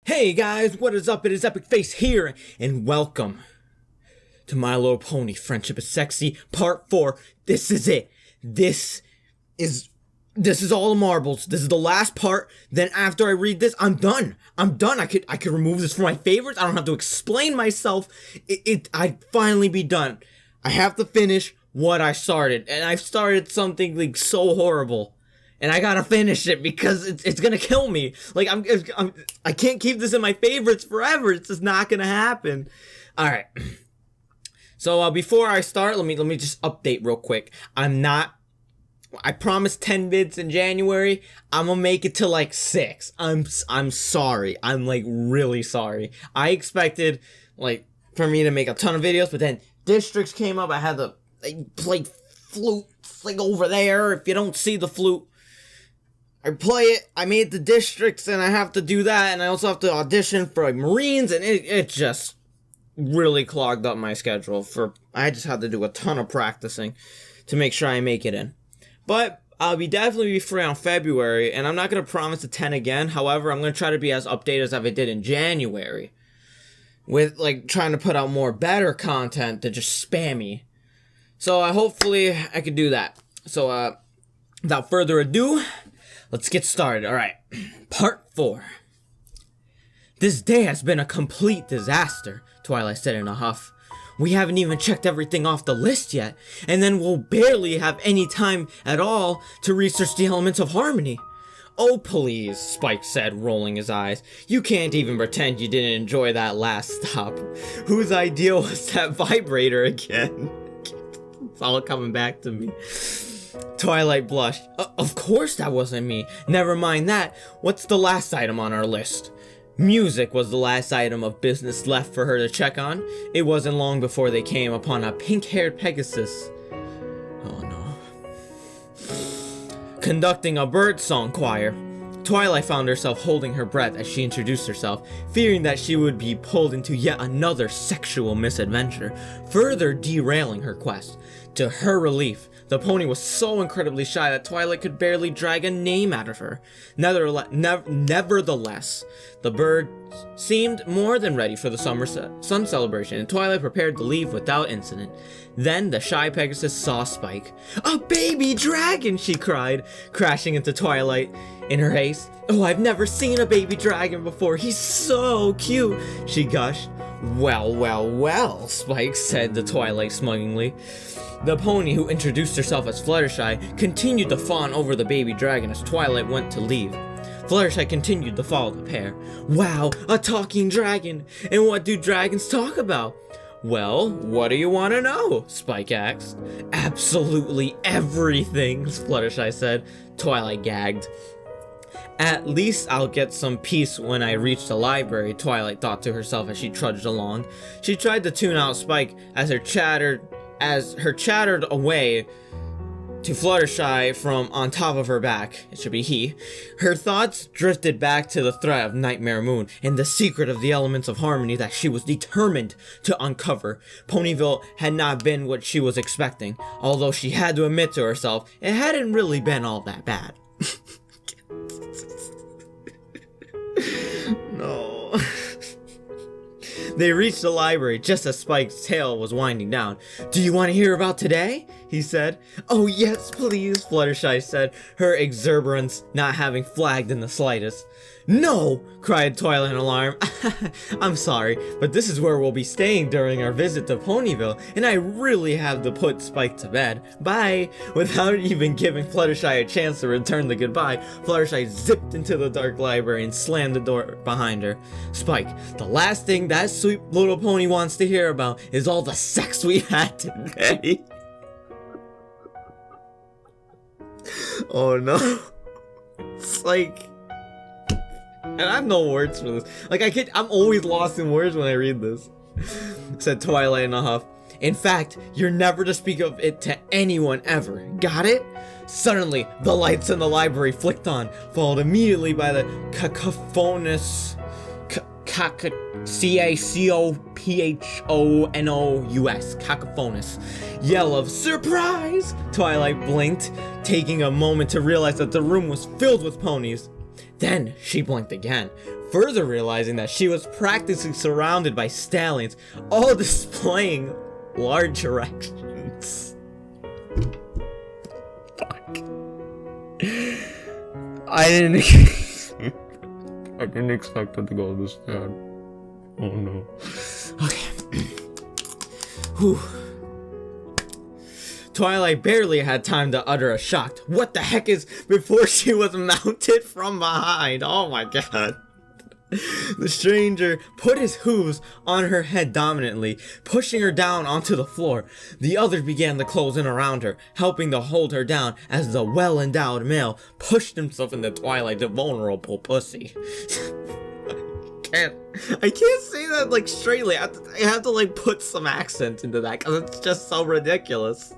Hey guys, what is up? It is Epic Face here, and welcome to My Little Pony Friendship is Sexy Part 4. This is it. This is all the marbles. This is the last part. Then after I read this, I'm done. I could remove this from my favorites. I don't have to explain myself. I'd finally be done. I have to finish what I started, and I've started something like so horrible. And I gotta finish it because it's gonna kill me. Like I can't keep this in my favorites forever. It's just not gonna happen. All right. So before I start, let me just update real quick. I promised 10 vids in January. I'm gonna make it to like 6. I'm sorry. I'm like really sorry. I expected like for me to make a ton of videos, but then districts came up. I had to play flute. It's like over there. If you don't see the flute. I play it, I made the districts, and I have to do that, and I also have to audition for, like, Marines, and it just really clogged up my schedule. I just had to do a ton of practicing to make sure I make it in. But I'll definitely be free on February, and I'm not going to promise a 10 again. However, I'm going to try to be as updated as I did in January, with, like, trying to put out more better content than just spammy. So, hopefully, I can do that. So, without further ado, let's get started. Alright, Part 4. This day has been a complete disaster, Twilight said in a huff. We haven't even checked everything off the list yet, and then we'll barely have any time at all to research the elements of harmony. Oh please, Spike said, rolling his eyes. You can't even pretend you didn't enjoy that last stop. Whose idea was that vibrator again? It's all coming back to me. Twilight blushed. Of course that wasn't me. Never mind that. What's the last item on our list? Music was the last item of business left for her to check on. It wasn't long before they came upon a pink-haired Pegasus. Oh no. Conducting a bird-song choir. Twilight found herself holding her breath as she introduced herself, fearing that she would be pulled into yet another sexual misadventure, further derailing her quest. To her relief, the pony was so incredibly shy that Twilight could barely drag a name out of her. Nevertheless, the bird seemed more than ready for the summer sun celebration, and Twilight prepared to leave without incident. Then the shy Pegasus saw Spike. A baby dragon, she cried, crashing into Twilight in her haste. Oh, I've never seen a baby dragon before. He's so cute, she gushed. Well, Spike said to Twilight smugly. The pony, who introduced herself as Fluttershy, continued to fawn over the baby dragon as Twilight went to leave. Fluttershy continued to follow the pair. Wow, a talking dragon! And what do dragons talk about? Well, what do you want to know? Spike asked. Absolutely everything, Fluttershy said. Twilight gagged. At least I'll get some peace when I reach the library, Twilight thought to herself as she trudged along. She tried to tune out Spike as her chattered away to Fluttershy from on top of her back. It should be he. Her thoughts drifted back to the threat of Nightmare Moon and the secret of the elements of harmony that she was determined to uncover. Ponyville had not been what she was expecting, although she had to admit to herself it hadn't really been all that bad. No. They reached the library just as Spike's tail was winding down. Do you want to hear about today? He said. Oh yes, please, Fluttershy said, her exuberance not having flagged in the slightest. No! Cried Twilight in alarm. I'm sorry, but this is where we'll be staying during our visit to Ponyville, and I really have to put Spike to bed. Bye! Without even giving Fluttershy a chance to return the goodbye, Fluttershy zipped into the dark library and slammed the door behind her. Spike, the last thing that sweet little pony wants to hear about is all the sex we had today. Oh no. It's like... And I have no words for this. Like, I'm always lost in words when I read this. Said Twilight in a huff. In fact, you're never to speak of it to anyone ever. Got it? Suddenly, the lights in the library flicked on, followed immediately by the cacophonous... C-A-C-O-P-H-O-N-O-U-S. Cacophonous. Yell of surprise! Twilight blinked, taking a moment to realize that the room was filled with ponies. Then she blinked again. further realizing that she was practically surrounded by stallions, all displaying large erections. Fuck. I didn't expect it to go this bad. Oh no. Okay. Whew. Twilight barely had time to utter a shocked "What the heck is" before she was mounted from behind. Oh my god. The stranger put his hooves on her head dominantly, pushing her down onto the floor. The others began to close in around her, helping to hold her down as the well-endowed male pushed himself into Twilight's vulnerable pussy. I can't say that like straightly. I have to like put some accent into that because it's just so ridiculous.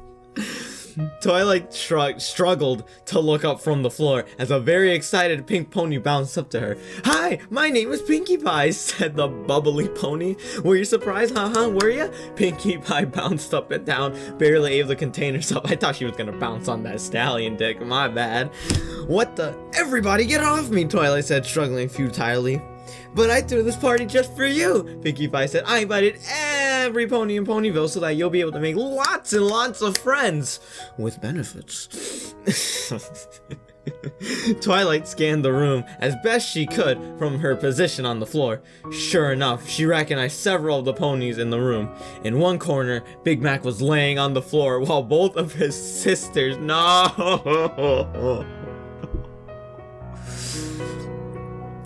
Twilight struggled to look up from the floor as a very excited pink pony bounced up to her. "Hi, my name is Pinkie Pie," said the bubbly pony. "Were you surprised, were you?" Pinkie Pie bounced up and down, barely able to contain herself. I thought she was gonna bounce on that stallion dick, my bad. "What the? Everybody get off me," Twilight said, struggling futilely. "But I threw this party just for you," Pinkie Pie said. "I invited every pony in Ponyville so that you'll be able to make lots and lots of friends. With benefits." Twilight scanned the room as best she could from her position on the floor. Sure enough, she recognized several of the ponies in the room. In one corner, Big Mac was laying on the floor while both of his sisters...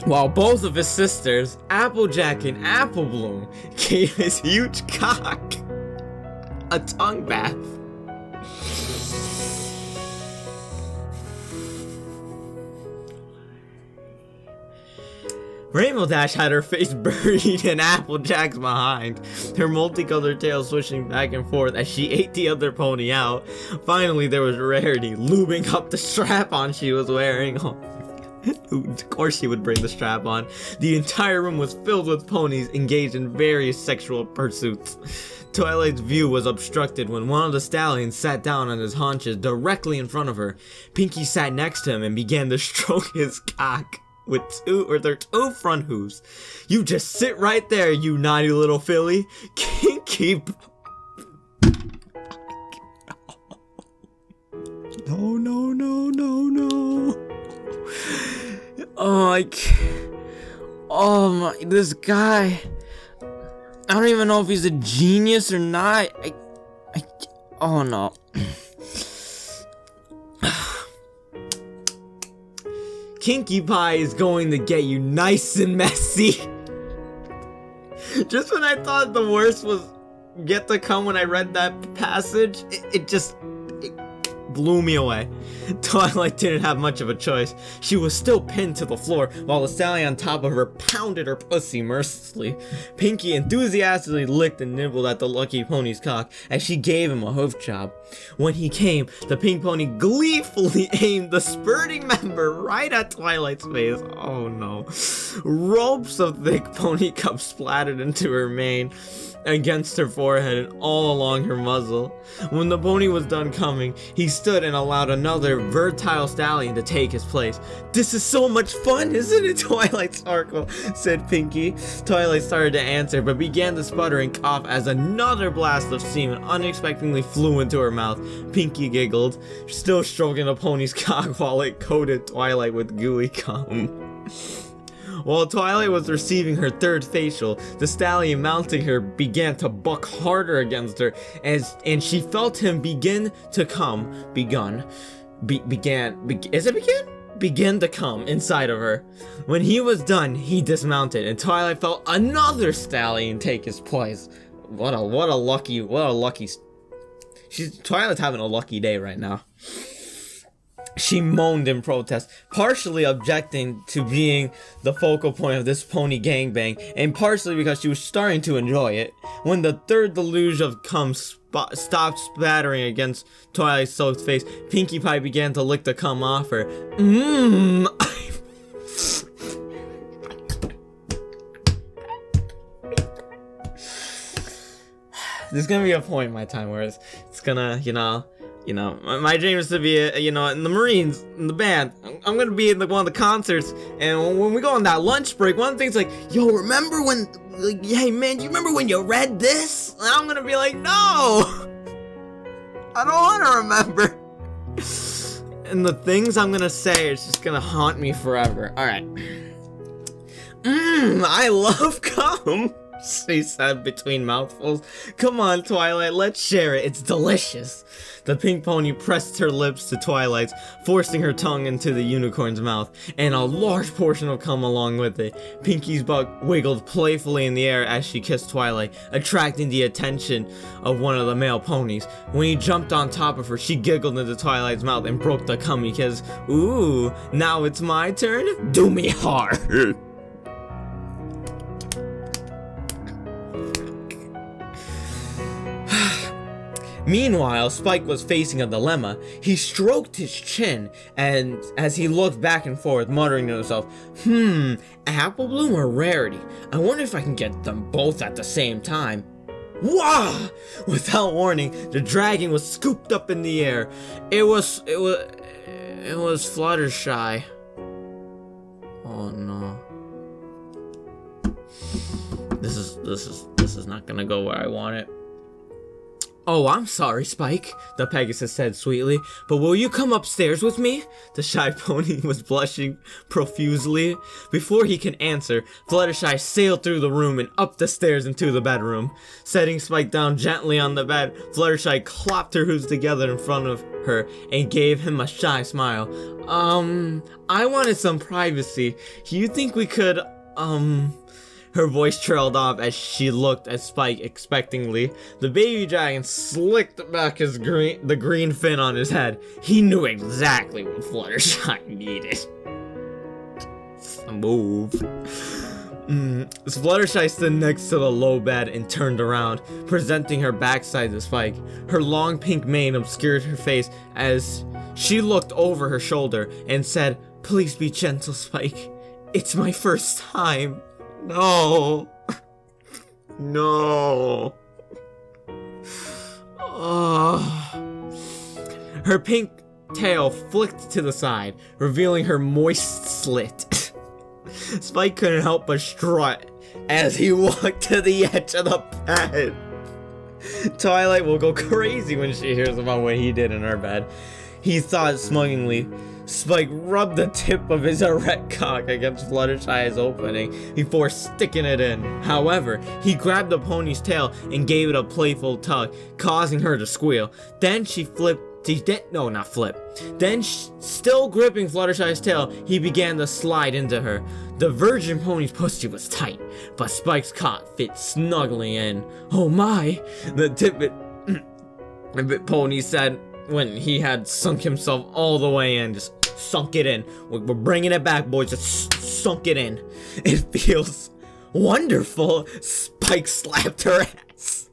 While both of his sisters, Applejack and Apple Bloom, gave his huge cock a tongue bath. Rainbow Dash had her face buried in Applejack's behind, her multicolored tail swishing back and forth as she ate the other pony out. Finally, there was Rarity lubing up the strap-on she was wearing. Of course she would bring the strap on. The entire room was filled with ponies engaged in various sexual pursuits. Twilight's view was obstructed when one of the stallions sat down on his haunches directly in front of her. Pinkie sat next to him and began to stroke his cock with their two front hooves. "You just sit right there, you naughty little filly." Keep. No. Oh, I can't. Oh my, this guy. I don't even know if he's a genius or not. Oh no. Kinkie Pie is going to get you nice and messy. Just when I thought the worst was yet to come when I read that passage, it blew me away. Twilight didn't have much of a choice. She was still pinned to the floor while the stallion on top of her pounded her pussy mercilessly. Pinkie enthusiastically licked and nibbled at the lucky pony's cock as she gave him a hoof job. When he came, the pink pony gleefully aimed the spurting member right at Twilight's face. Oh no. Ropes of thick pony cup splattered into her mane, against her forehead and all along her muzzle. When the pony was done coming, he stood and allowed another versatile stallion to take his place. "This is so much fun, isn't it, Twilight Sparkle?" said Pinkie. Twilight started to answer, but began to sputter and cough as another blast of semen unexpectedly flew into her mouth. Pinkie giggled, still stroking the pony's cock while it coated Twilight with gooey cum. While Twilight was receiving her third facial, the stallion mounting her began to buck harder against her and she felt him begin to come inside of her. When he was done, he dismounted and Twilight felt another stallion take his place. Twilight's having a lucky day right now. She moaned in protest, partially objecting to being the focal point of this pony gangbang, and partially because she was starting to enjoy it. When the third deluge of cum stopped spattering against Twilight's soaked face, Pinkie Pie began to lick the cum off her. There's gonna be a point in my time where it's gonna, my dream is to be, in the Marines, in the band. I'm gonna be in one of the concerts, and when we go on that lunch break, one of the things like, yo, remember when, like, hey man, you remember when you read this? And I'm gonna be like, no, I don't want to remember. And the things I'm gonna say is just gonna haunt me forever. All right. I love cum, she said between mouthfuls. Come on, Twilight, let's share it. It's delicious. The pink pony pressed her lips to Twilight's, forcing her tongue into the unicorn's mouth, and a large portion of cum along with it. Pinky's butt wiggled playfully in the air as she kissed Twilight, attracting the attention of one of the male ponies. When he jumped on top of her, she giggled into Twilight's mouth and broke the cummy kiss. Ooh, now it's my turn? Do me hard. Meanwhile, Spike was facing a dilemma. He stroked his chin, and as he looked back and forth, muttering to himself, Apple Bloom or Rarity? I wonder if I can get them both at the same time. Wah! Without warning, the dragon was scooped up in the air. It was Fluttershy. Oh no. This is not gonna go where I want it. Oh, I'm sorry, Spike, the Pegasus said sweetly, but will you come upstairs with me? The shy pony was blushing profusely. Before he can answer, Fluttershy sailed through the room and up the stairs into the bedroom. Setting Spike down gently on the bed, Fluttershy clapped her hooves together in front of her and gave him a shy smile. I wanted some privacy. Do you think we could, Her voice trailed off as she looked at Spike expectantly. The baby dragon slicked back the green fin on his head. He knew exactly what Fluttershy needed. Move. Fluttershy stood next to the low bed and turned around, presenting her backside to Spike. Her long pink mane obscured her face as she looked over her shoulder and said, "Please be gentle, Spike. It's my first time." No. No. Oh. Her pink tail flicked to the side, revealing her moist slit. Spike couldn't help but strut as he walked to the edge of the bed. Twilight will go crazy when she hears about what he did in her bed. He thought smugly. Spike rubbed the tip of his erect cock against Fluttershy's opening before sticking it in. However, he grabbed the pony's tail and gave it a playful tug, causing her to squeal. Then she flipped. Then, still gripping Fluttershy's tail, he began to slide into her. The virgin pony's pussy was tight, but Spike's cock fit snugly in. Oh my! The tippet pony said when he had sunk himself all the way in. Just sunk it in. We're bringing it back, boys. Just sunk it in. It feels wonderful. Spike slapped her ass.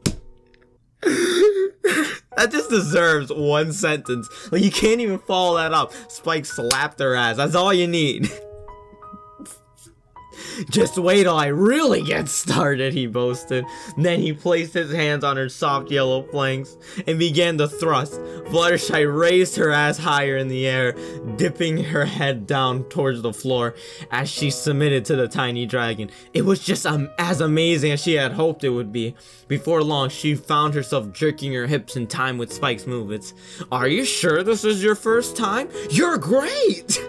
That just deserves one sentence. Like, you can't even follow that up. Spike slapped her ass. That's all you need. Just wait till I really get started, he boasted. Then he placed his hands on her soft yellow flanks and began to thrust. Fluttershy raised her ass higher in the air, dipping her head down towards the floor as she submitted to the tiny dragon. It was just as amazing as she had hoped it would be. Before long, she found herself jerking her hips in time with Spike's movements. Are you sure this is your first time? You're great!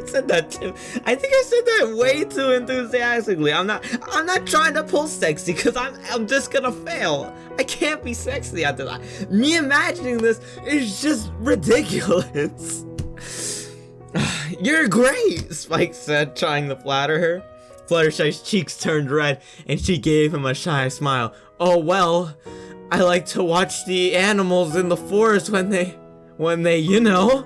Said that too. I think I said that way too enthusiastically. I'm not trying to pull sexy because I'm just gonna fail. I can't be sexy after that. Me imagining this is just ridiculous. You're great, Spike said, trying to flatter her. Fluttershy's cheeks turned red and she gave him a shy smile. Oh well, I like to watch the animals in the forest when they, you know.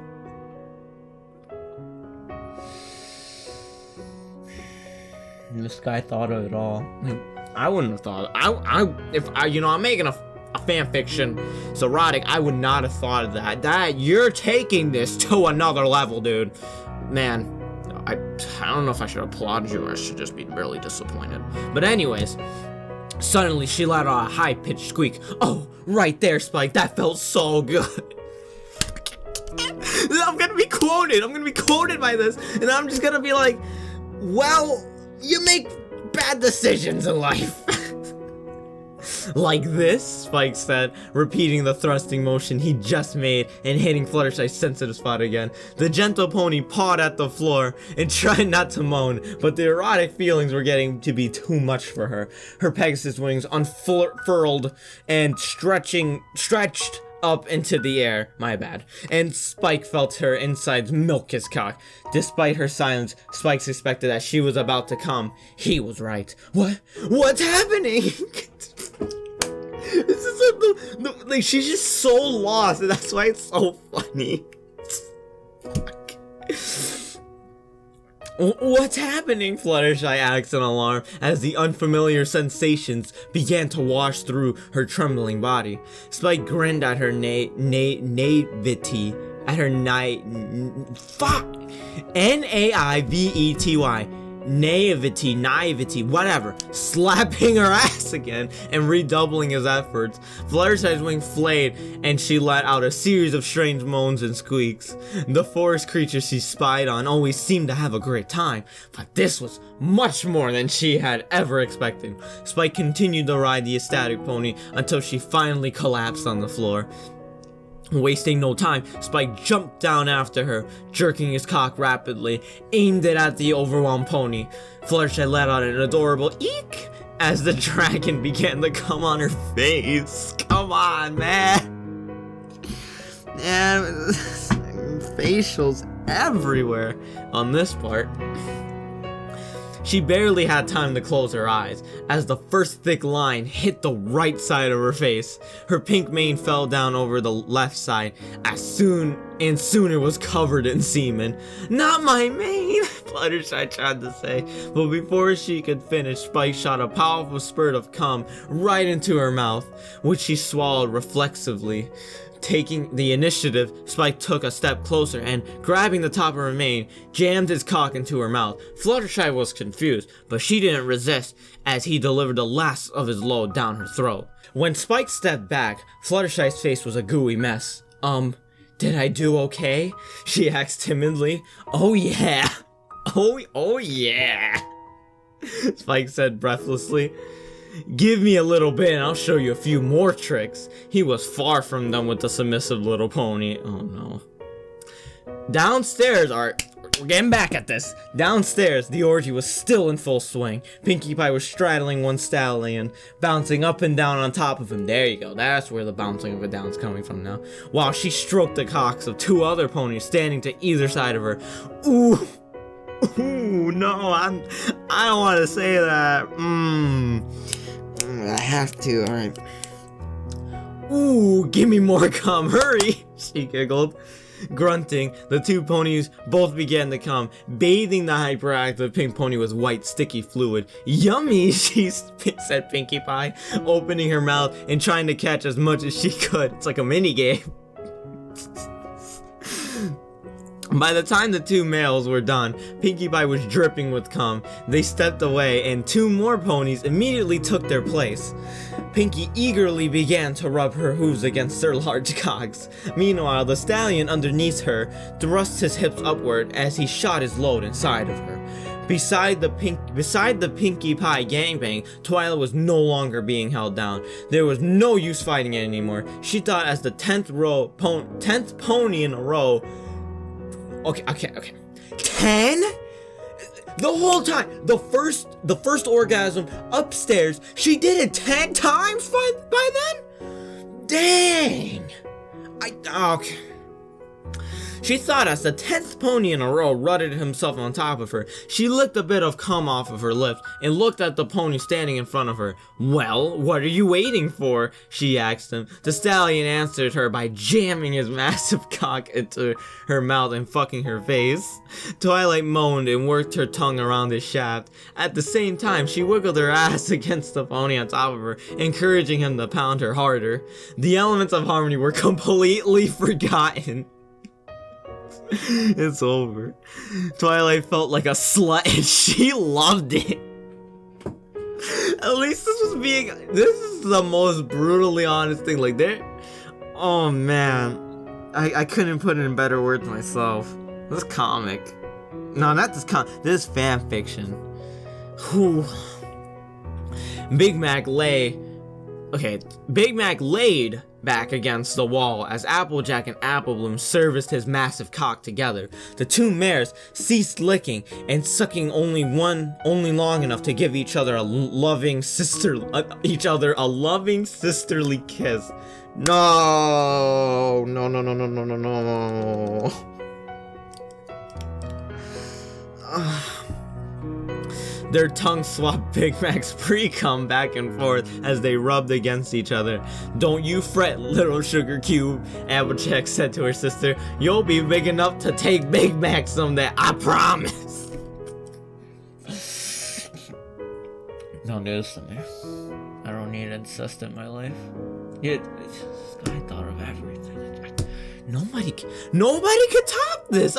This guy thought of it all. I wouldn't have thought. I'm making a fan fiction. It's erotic. I would not have thought of that. You're taking this to another level, dude. Man, I don't know if I should applaud you or I should just be really disappointed. But anyways, suddenly she let out a high-pitched squeak. Oh, right there, Spike. That felt so good. I'm gonna be quoted by this, and I'm just gonna be like, well, you make bad decisions in life. Like this, Spike said, repeating the thrusting motion he just made and hitting Fluttershy's sensitive spot again. The gentle pony pawed at the floor and tried not to moan, but the erotic feelings were getting to be too much for her. Her Pegasus wings unfurled and stretched up into the air, my bad, and Spike felt her insides milk his cock. Despite her silence, Spike suspected that she was about to come. He was right. What's happening? This is like, she's just so lost, and that's why it's so funny. What's happening? Fluttershy asked in alarm as the unfamiliar sensations began to wash through her trembling body. Spike grinned at her naivety. Naivety. Naivety, whatever, slapping her ass again and redoubling his efforts. Fluttershy's wing flayed and she let out a series of strange moans and squeaks. The forest creatures she spied on always seemed to have a great time, but this was much more than she had ever expected. Spike continued to ride the ecstatic pony until she finally collapsed on the floor. Wasting no time, Spike jumped down after her, jerking his cock rapidly, aimed it at the overwhelmed pony. Fluttershy let out an adorable eek as the dragon began to come on her face. Come on, man. Man, facials everywhere on this part. She barely had time to close her eyes as the first thick line hit the right side of her face. Her pink mane fell down over the left side soon it was covered in semen. Not my mane, Fluttershy tried to say, but before she could finish, Spike shot a powerful spurt of cum right into her mouth, which she swallowed reflexively. Taking the initiative, Spike took a step closer and, grabbing the top of her mane, jammed his cock into her mouth. Fluttershy was confused, but she didn't resist as he delivered the last of his load down her throat. When Spike stepped back, Fluttershy's face was a gooey mess. Did I do okay? She asked timidly. Oh yeah. Oh yeah. Spike said breathlessly. Give me a little bit and I'll show you a few more tricks. He was far from done with the submissive little pony. Oh no. Downstairs, alright, we're getting back at this. Downstairs, the orgy was still in full swing. Pinkie Pie was straddling one stallion, bouncing up and down on top of him. There you go, that's where the bouncing of it down is coming from now. While she stroked the cocks of two other ponies standing to either side of her. Ooh, no, I don't want to say that. I have to, alright. Ooh, give me more cum, hurry, she giggled. Grunting, the two ponies both began to come, bathing the hyperactive pink pony with white sticky fluid. Yummy, she said Pinkie Pie, opening her mouth and trying to catch as much as she could. It's like a mini game. By the time the two males were done, Pinkie Pie was dripping with cum. They stepped away and two more ponies immediately took their place. Pinkie eagerly began to rub her hooves against their large cocks. Meanwhile, the stallion underneath her thrust his hips upward as he shot his load inside of her. Beside the Pinkie Pie gangbang, Twilight was no longer being held down. There was no use fighting it anymore. She thought as the 10th pony in a row. Okay. 10? The whole time, the first orgasm upstairs, she did it 10 times by then? Dang. Okay. She thought as the 10th pony in a row rutted himself on top of her, she licked a bit of cum off of her lips and looked at the pony standing in front of her. Well, what are you waiting for? She asked him. The stallion answered her by jamming his massive cock into her mouth and fucking her face. Twilight moaned and worked her tongue around his shaft. At the same time, she wiggled her ass against the pony on top of her, encouraging him to pound her harder. The elements of harmony were completely forgotten. It's over. Twilight felt like a slut and she loved it. At least this is the most brutally honest thing. Like, oh man. I couldn't put it in better words myself. This comic. No, not this this fan fiction. Whew. Big Mac laid back against the wall as Applejack and Applebloom serviced his massive cock together. The two mares ceased licking and sucking only long enough to give each other a loving sisterly kiss. No. Their tongues swapped Big Mac's pre-cum back and forth as they rubbed against each other. "Don't you fret, little sugar cube," Applejack said to her sister. "You'll be big enough to take Big Mac someday, I promise." Don't do this to me. I don't need incest in my life. I thought of everything. Nobody can top this.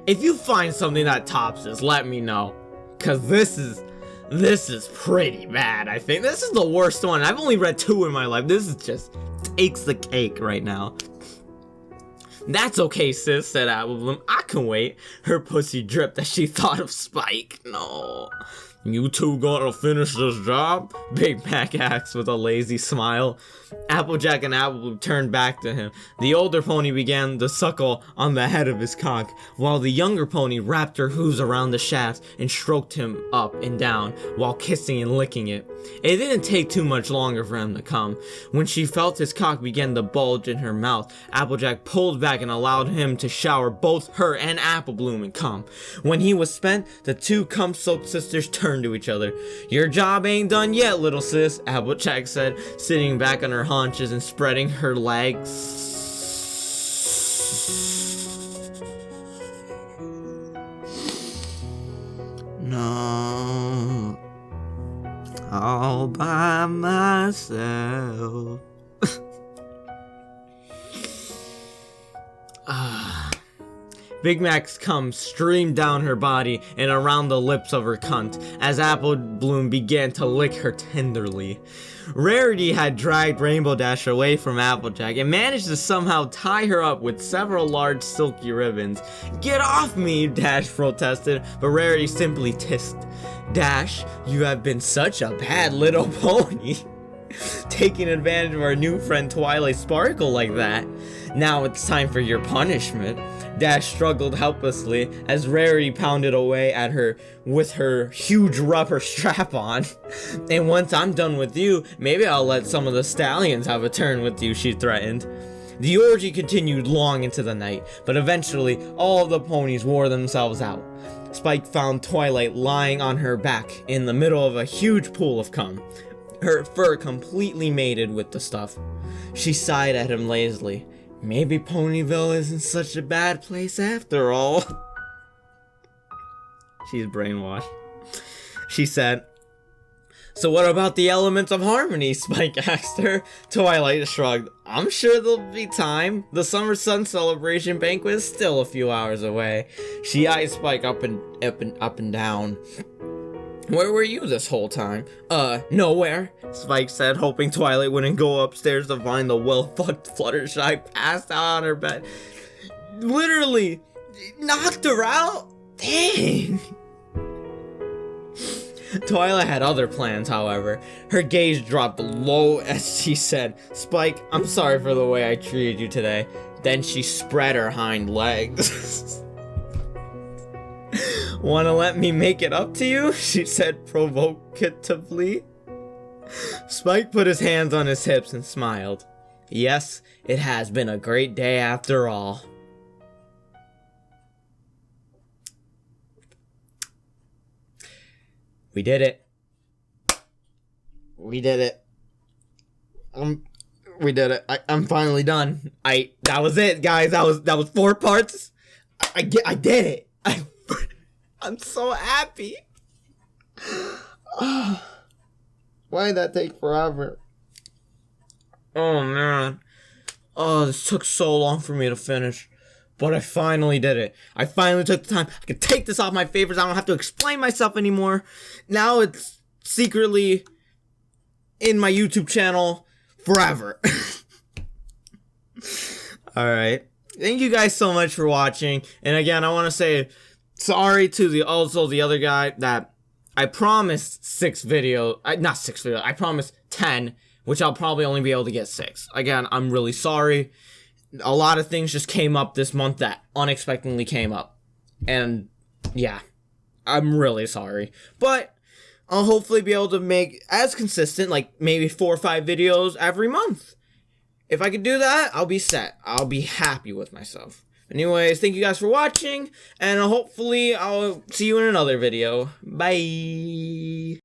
If you find something that tops this, let me know. Cause this is pretty bad, I think. This is the worst one. I've only read 2 in my life. This is just takes the cake right now. "That's okay, sis," said Applebloom. "I can wait." Her pussy dripped as she thought of Spike. No. "You two gonna finish this job?" Big Mac asked with a lazy smile. Applejack and Applebloom turned back to him. The older pony began to suckle on the head of his cock, while the younger pony wrapped her hooves around the shaft and stroked him up and down while kissing and licking it. It didn't take too much longer for him to come. When she felt his cock begin to bulge in her mouth, Applejack pulled back and allowed him to shower both her and Applebloom in cum. When he was spent, the two cum-soaked sisters turned to each other. "Your job ain't done yet, little sis," Applejack said, sitting back on her haunches and spreading her legs. "No, all by myself." Big Mac's cum streamed down her body and around the lips of her cunt as Applebloom began to lick her tenderly. Rarity had dragged Rainbow Dash away from Applejack and managed to somehow tie her up with several large silky ribbons. "Get off me," Dash protested, but Rarity simply hissed. "Dash, you have been such a bad little pony. Taking advantage of our new friend Twilight Sparkle like that. Now it's time for your punishment." Dash struggled helplessly as Rarity pounded away at her with her huge rubber strap on. "And once I'm done with you, maybe I'll let some of the stallions have a turn with you," she threatened. The orgy continued long into the night, but eventually all of the ponies wore themselves out. Spike found Twilight lying on her back in the middle of a huge pool of cum, her fur completely mated with the stuff. She sighed at him lazily. Maybe Ponyville isn't such a bad place after all. She's brainwashed. She said, "So what about the elements of harmony?" Spike asked her. Twilight shrugged. "I'm sure there'll be time. The summer sun celebration banquet is still a few hours away." She eyed Spike up and down. "Where were you this whole time?" Nowhere," Spike said, hoping Twilight wouldn't go upstairs to find the well-fucked Fluttershy passed out on her bed. Literally, knocked her out? Dang. Twilight had other plans, however. Her gaze dropped low as she said, "Spike, I'm sorry for the way I treated you today." Then she spread her hind legs. "Wanna let me make it up to you?" she said provocatively. Spike put his hands on his hips and smiled. "Yes, it has been a great day after all." We did it. We did it. We did it. I'm finally done. That was it, guys. That was 4 parts. I did it. I'm so happy. Why did that take forever? Oh man. Oh, this took so long for me to finish. But I finally did it. I finally took the time. I can take this off my favorites. I don't have to explain myself anymore. Now it's secretly in my YouTube channel forever. Alright. Thank you guys so much for watching. And again, I want to say sorry to the other guy that I promised 6 videos. Not 6 videos. I promised 10, which I'll probably only be able to get 6. Again, I'm really sorry. A lot of things just came up this month that unexpectedly came up. And yeah, I'm really sorry. But I'll hopefully be able to make as consistent, like maybe 4 or 5 videos every month. If I could do that, I'll be set. I'll be happy with myself. Anyways, thank you guys for watching, and hopefully I'll see you in another video. Bye!